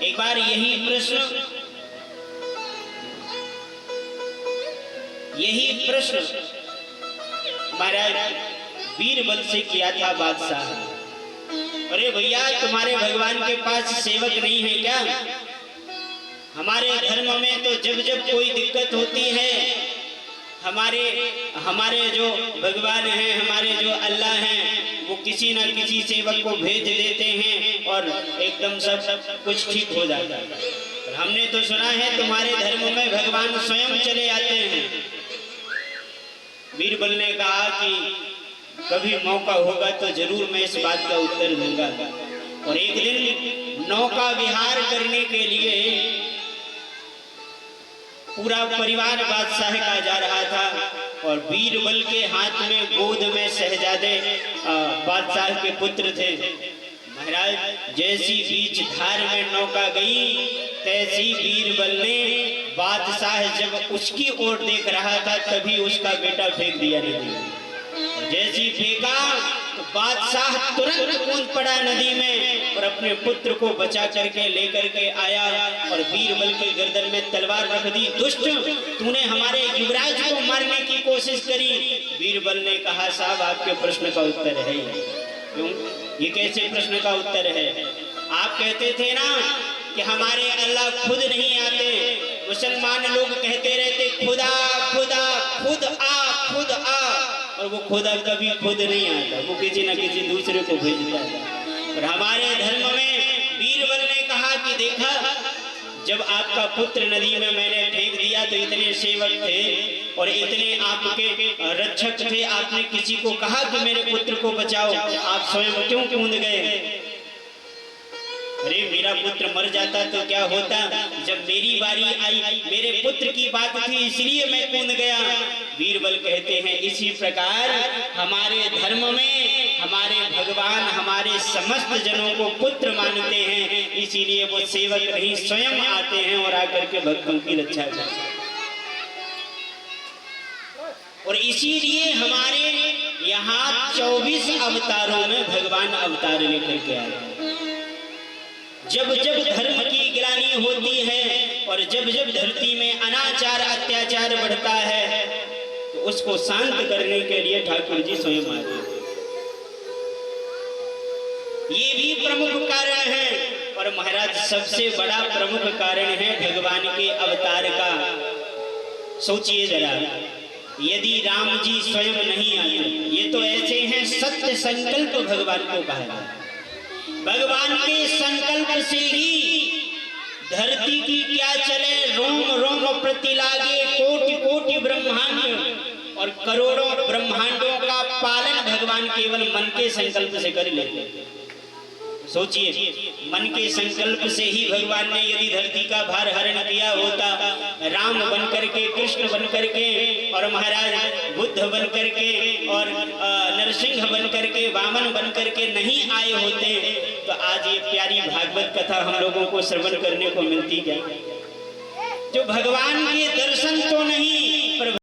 एक बार यही प्रश्न महाराज बीरबल से किया था बादशाह। अरे भैया, तुम्हारे भगवान के पास सेवक नहीं है क्या? हमारे धर्म में तो जब जब कोई दिक्कत होती है, हमारे जो भगवान हैं, हमारे जो अल्लाह हैं, वो किसी ना किसी सेवक को भेज देते हैं और एकदम सब कुछ ठीक हो जाता है। और हमने तो सुना है तुम्हारे धर्म में भगवान स्वयं चले आते हैं। बीरबल ने कहा कि कभी मौका होगा तो जरूर मैं इस बात का उत्तर दूंगा। और एक दिन नौका विहार करने के लिए पूरा परिवार बादशाह का जा रहा था और बीरबल के हाथ में गोद में शहजादे बादशाह के पुत्र थे। महाराज, जैसी बीच धार में नौका गई तैसी बीरबल ने बादशाह जब उसकी ओर देख रहा था तभी उसका बेटा फेंक दिया नदी में। जैसी फेंका तो बादशाह तुरंत कूद पड़ा नदी में और अपने पुत्र को बचा करके लेकर के आया और बीरबल के गर्दन में तलवार रख दी। दुष्ट, तूने हमारे युवराज को मारने की कोशिश करी। बीरबल ने कहा, साहब आपके प्रश्न का उत्तर है। क्यों? ये कैसे प्रश्न का उत्तर है? आप कहते थे ना कि हमारे अल्लाह खुद नहीं आते। मुसलमान लोग कहते रहते खुदा खुदा, खुद आ खुद आ, और वो खुदा कभी खुद नहीं आता, वो किसी न किसी दूसरे को भेजता है। और हमारे धर्म में बीरबल ने कहा कि देखा, जब आपका पुत्र नदी में मैंने फेंक दिया तो इतने सेवक थे और इतने आपके रक्षक थे, आपने किसी को कहा कि मेरे पुत्र को बचाओ, आप स्वयं क्यों कूद गए? अरे मेरा पुत्र मर जाता तो क्या होता, जब मेरी बारी आई, मेरे पुत्र की बात थी इसलिए मैं कूद गया। बीरबल कहते हैं इसी प्रकार हमारे धर्म में हमारे भगवान हमारे समस्त जनों को पुत्र मानते हैं, इसीलिए वो सेवक नहीं स्वयं आते हैं और आकर के भक्तों की रक्षा करते हैं। और इसीलिए हमारे यहाँ 24 अवतारों में भगवान अवतार लेकर के आए हैं। जब जब धर्म की गिलानी होती है और जब जब धरती में अनाचार अत्याचार बढ़ता है तो उसको शांत करने के लिए ठाकुर जी स्वयं आते हैं। ये भी प्रमुख कारण है। और महाराज, सबसे बड़ा प्रमुख कारण है भगवान के अवतार का। सोचिए जरा, यदि राम जी स्वयं नहीं आते, ये तो ऐसे हैं सत्य संकल्प भगवान को कहा है। भगवान के संकल्प से ही धरती की क्या चले, रोम रोम प्रति लागे कोटि कोटि ब्रह्मांड, और करोड़ों ब्रह्मांडों का पालन भगवान केवल मन के संकल्प से कर लेते। सोचिए, मन के संकल्प से ही भगवान ने यदि धरती का भार हरण किया होता, राम बन करके, कृष्ण बन करके और महाराज बुद्ध बन करके और नरसिंह बन करके, वामन बन करके नहीं आए होते तो आज ये प्यारी भागवत कथा हम लोगों को श्रवण करने को मिलती क्या? जो भगवान के दर्शन तो नहीं पर